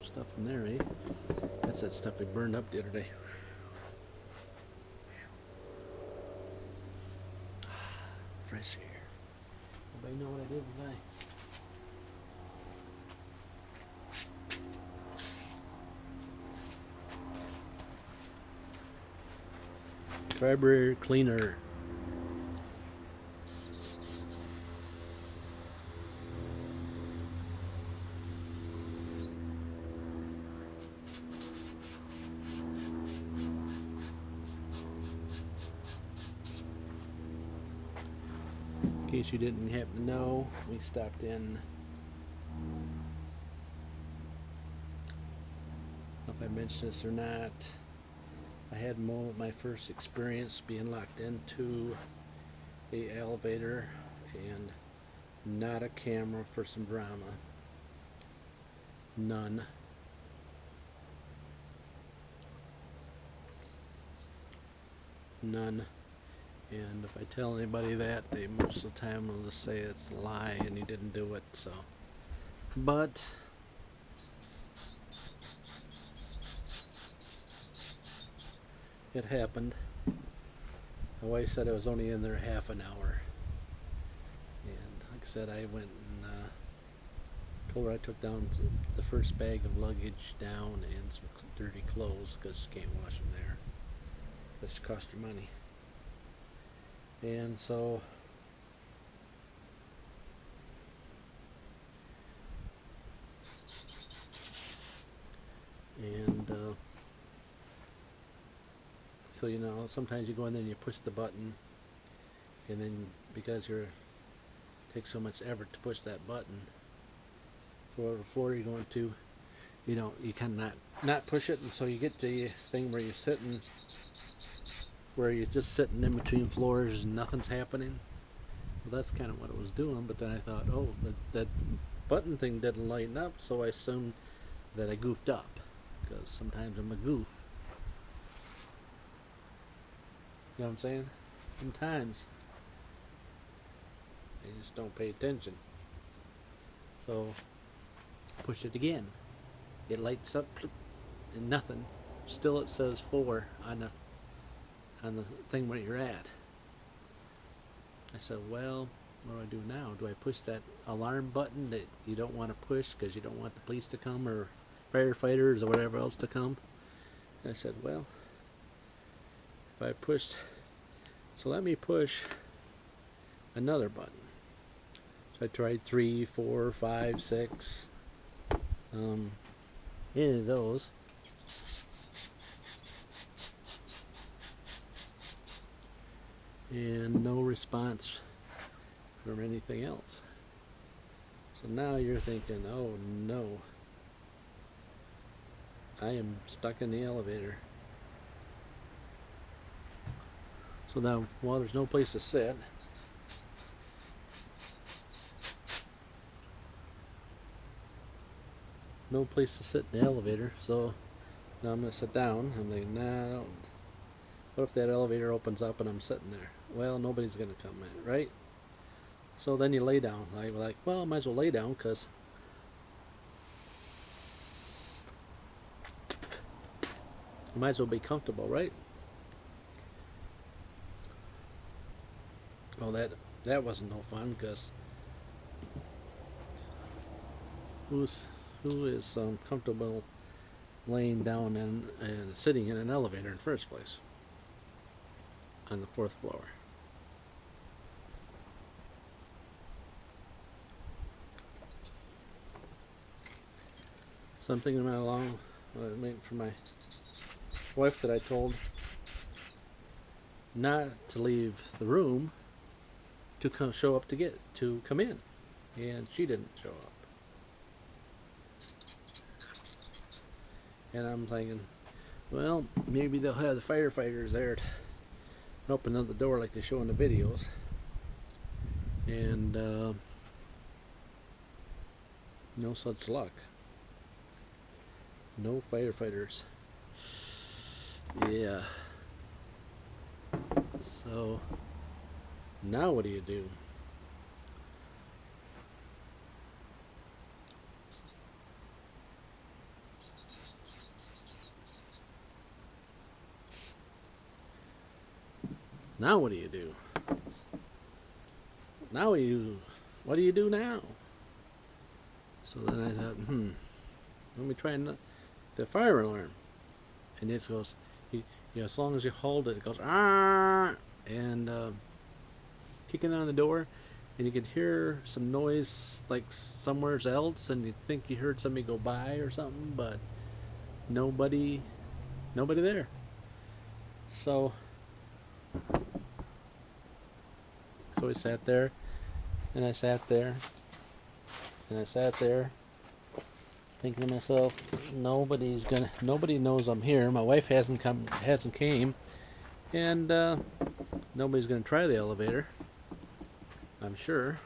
stuff in there, eh? That's that stuff we burned up the other day. Fresh air. Nobody know what I did today. Carburetor cleaner. In case you didn't happen to know, we stopped in. I don't know if I mentioned this or not. I had my first experience being locked into a elevator and not a camera for some drama. None. None. And if I tell anybody that, they most of the time will just say it's a lie and you didn't do it. So, but it happened. My wife said I was only in there half an hour, and like I said, I went and told her I took down the first bag of luggage down and some dirty clothes because you can't wash them there. That should cost you money. And so so you know, sometimes you go in there and you push the button, and then because it takes so much effort to push that button for whatever floor you're going to, you know, you kind of not push it, and so you get to the thing where you're sitting, where you're just sitting in between floors and nothing's happening. Well, that's kind of what it was doing, but then I thought, oh, that button thing didn't lighten up, so I assumed that I goofed up, because sometimes I'm a goof. You know what I'm saying? Sometimes I just don't pay attention. So push it again. It lights up and nothing. Still it says 4 on the thing where you're at. I said, well, what do I do now? Do I push that alarm button that you don't want to push because you don't want the police to come or firefighters or whatever else to come? And I said, well, if I pushed, so let me push another button. So I tried 3, 4, 5, 6, any of those. And no response from anything else. So now you're thinking, oh no, I am stuck in the elevator. So now, well, there's no place to sit. No place to sit in the elevator, so now I'm going to sit down. I'm thinking, nah, I don't. What if that elevator opens up and I'm sitting there? Well, nobody's going to come in, right? So then you lay down. I'm like, well, I might as well lay down because you might as well be comfortable, right? Well, that wasn't no fun because who is comfortable laying down and sitting in an elevator in the first place on the 4th floor? So I'm thinking about along waiting for my wife that I told not to leave the room to show up to come in, and she didn't show up. And I'm thinking, well, maybe they'll have the firefighters there to open up the door like they show in the videos. And no such luck. No firefighters. Yeah. So now what do you do? Now what do you do? Now what do you do now? So then I thought, let me try the fire alarm. And it goes, as long as you hold it, it goes, ah, and kicking on the door, and you could hear some noise like somewhere else, and you think you heard somebody go by or something, but nobody there. So I sat there, and I sat there, and I sat there, thinking to myself, nobody knows I'm here. My wife hasn't came, and nobody's gonna try the elevator, I'm sure.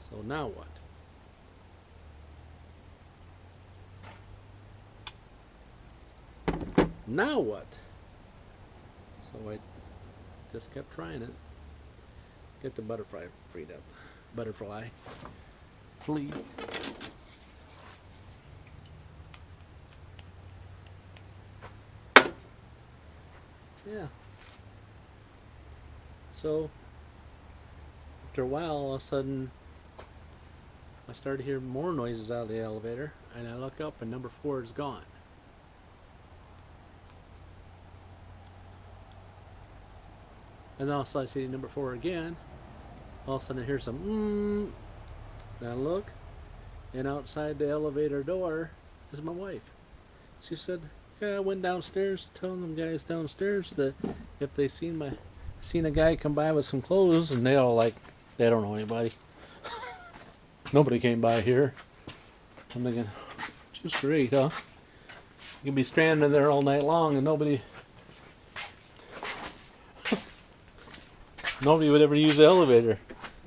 So now what? Now what? So I just kept trying it. Get the butterfly freed up. Butterfly. Flea. Yeah. So after a while, all of a sudden, I started hearing more noises out of the elevator, and I look up, and number 4 is gone. And then all of a sudden I see number 4 again. All of a sudden I hear some and I look, and outside the elevator door is my wife. She said, yeah, I went downstairs telling them guys downstairs that if they seen a guy come by with some clothes, and they all like, they don't know anybody. Nobody came by here. I'm thinking, just great, huh? You can be stranded there all night long and nobody would ever use the elevator.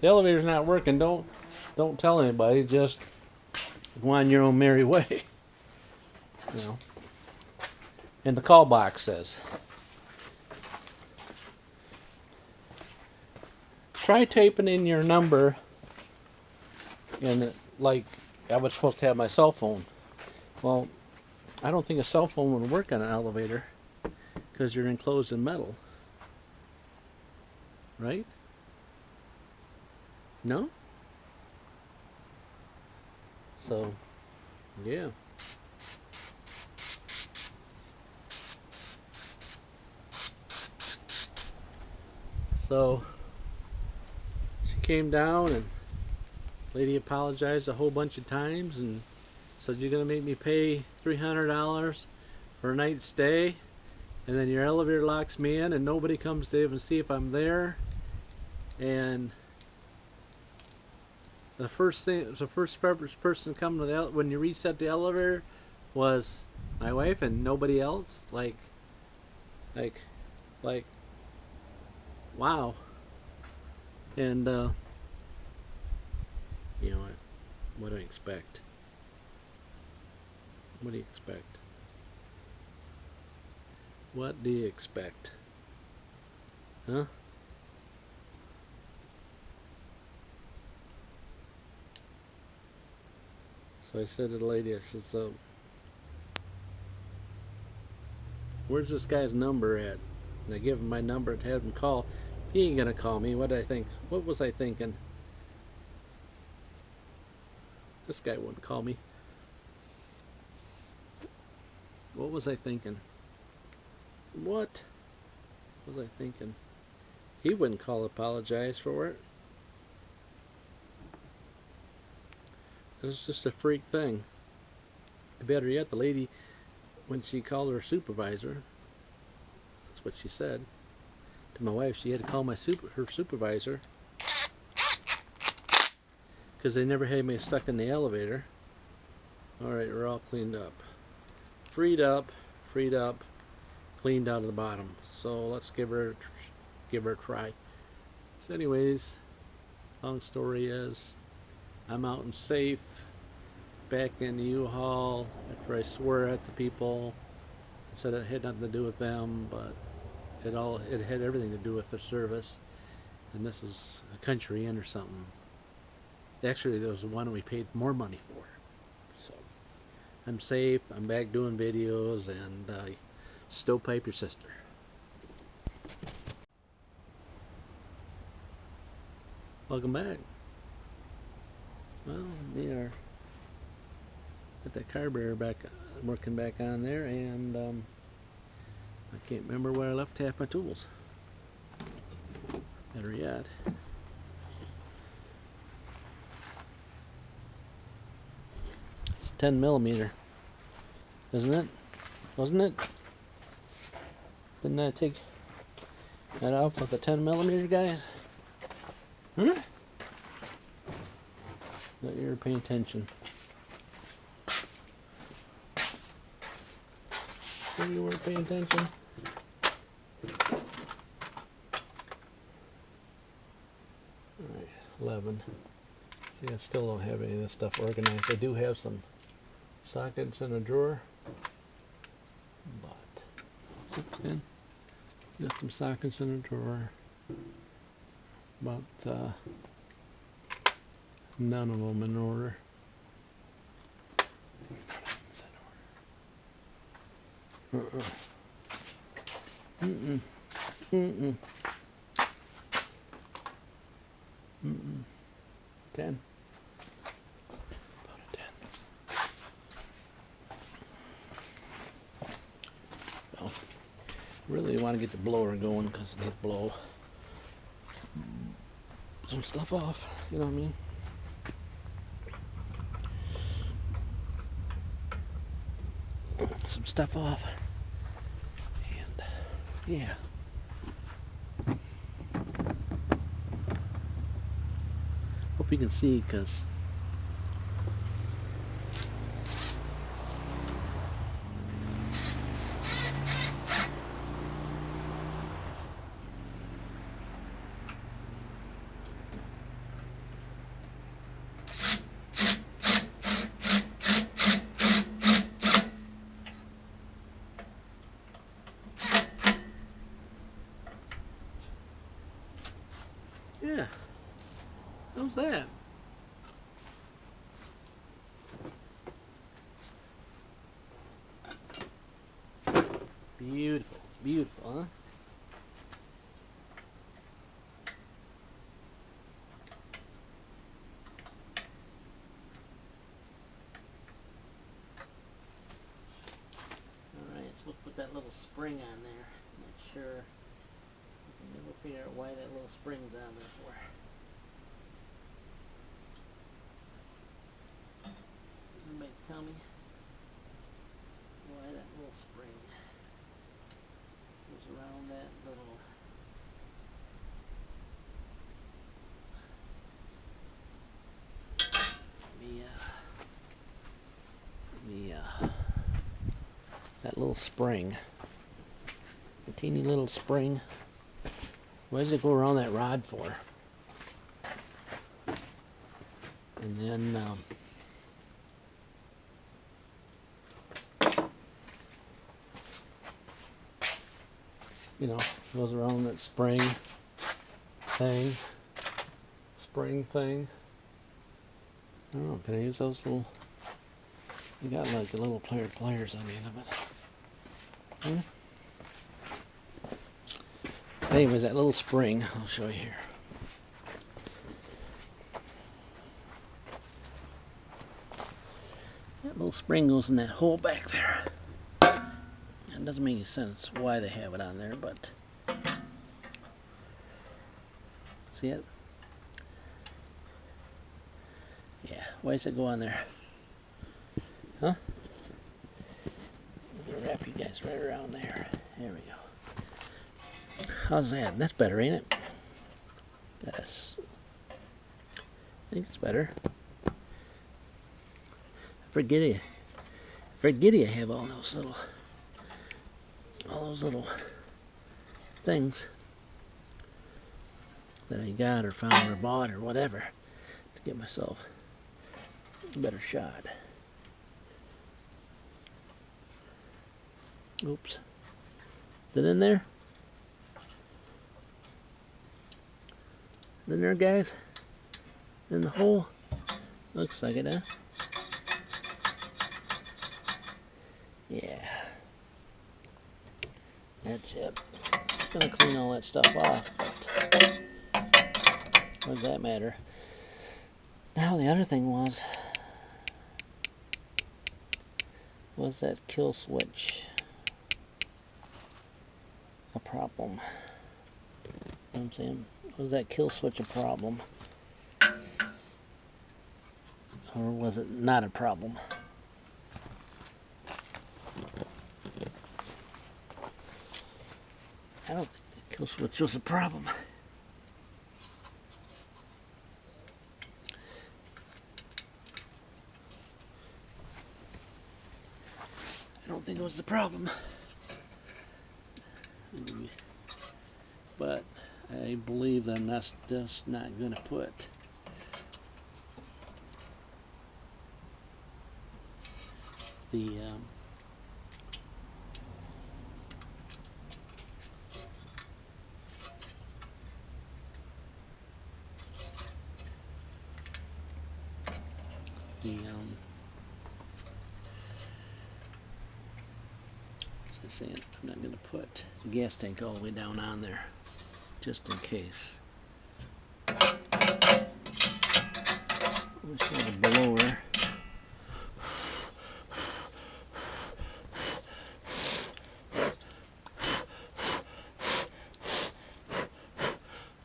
The elevator's not working. Don't tell anybody. Just go on your own merry way. You know. And the call box says, try typing in your number. And like, I was supposed to have my cell phone. Well, I don't think a cell phone would work on an elevator because you're enclosed in metal. Right? No? So, yeah. So, she came down, and lady apologized a whole bunch of times and said, you're going to make me pay $300 for a night's stay, and then your elevator locks me in and nobody comes to even see if I'm there. And the first person to come to when you reset the elevator was my wife and nobody else. Like, wow. And you know what do I expect? What do you expect? What do you expect? Huh? So I said to the lady, I said, so where's this guy's number at? And I give him my number to have him call. He ain't gonna call me. What did I think? What was I thinking? This guy wouldn't call me. What was I thinking? What was I thinking? He wouldn't call, apologize for it. It was just a freak thing. Better yet, the lady, when she called her supervisor, that's what she said to my wife. She had to call her supervisor because they never had me stuck in the elevator. All right, we're all cleaned up, freed up, cleaned out of the bottom. So let's give her a try. So, anyways, long story is, I'm out and safe, back in the U-Haul after I swore at the people, said it had nothing to do with them, but it had everything to do with the service, and this is a country inn or something. Actually, there was one we paid more money for. So I'm safe. I'm back doing videos, and stovepipe your sister. Welcome back. Well, we are got that carburetor back working back on there, and I can't remember where I left half my tools. Better yet. It's 10mm, isn't it? Wasn't it? Didn't I take that off with the 10mm, guys? Huh? Thought you were paying attention. So you weren't paying attention? Alright, 11. See, I still don't have any of this stuff organized. I do have some sockets in a drawer, but 16. Got some sockets in a drawer, but none of them in order. Mm-mm. Mm-mm. Mm-mm. 10. About a 10. Well, really want to get the blower going because it did blow some stuff off, you know what I mean? Some stuff off, and yeah. Hope you can see, because yeah, how's that? Beautiful, beautiful, huh? Alright, so we'll put that little spring on there. Not sure. I can never figure out why that little spring's on there for. Anybody tell me why that little spring goes around that little... that little spring, a teeny little spring. Why does it go around that rod for? And then you know, goes around that spring thing. I don't know, can I use those little... You got like the little pliers on the end of it. Anyways, that little spring, I'll show you here. That little spring goes in that hole back there. It doesn't make any sense why they have it on there, but... See it? Yeah, why does it go on there? Huh? Let me wrap you guys right around there. There we go. How's that? That's better, ain't it? Yes. I think it's better. I forget I have all those little things that I got or found or bought or whatever to get myself a better shot. Oops. Is it in there? Is it in there, guys? In the hole? Looks like it, huh? Yeah. That's it. Just gonna clean all that stuff off, but what does that matter? Now the other thing was that kill switch a problem? You know what I'm saying? Was that kill switch a problem? Or was it not a problem? I don't think the kill switch was a problem. I don't think it was the problem. But I believe that I'm just not going to put the as I say, I'm not going to put the gas tank all the way down on there, just in case. We show the blower.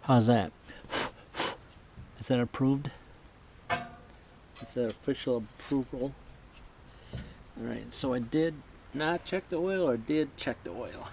How's that? Is that approved? Is that official approval? Alright, so I did not check the oil, or did check the oil?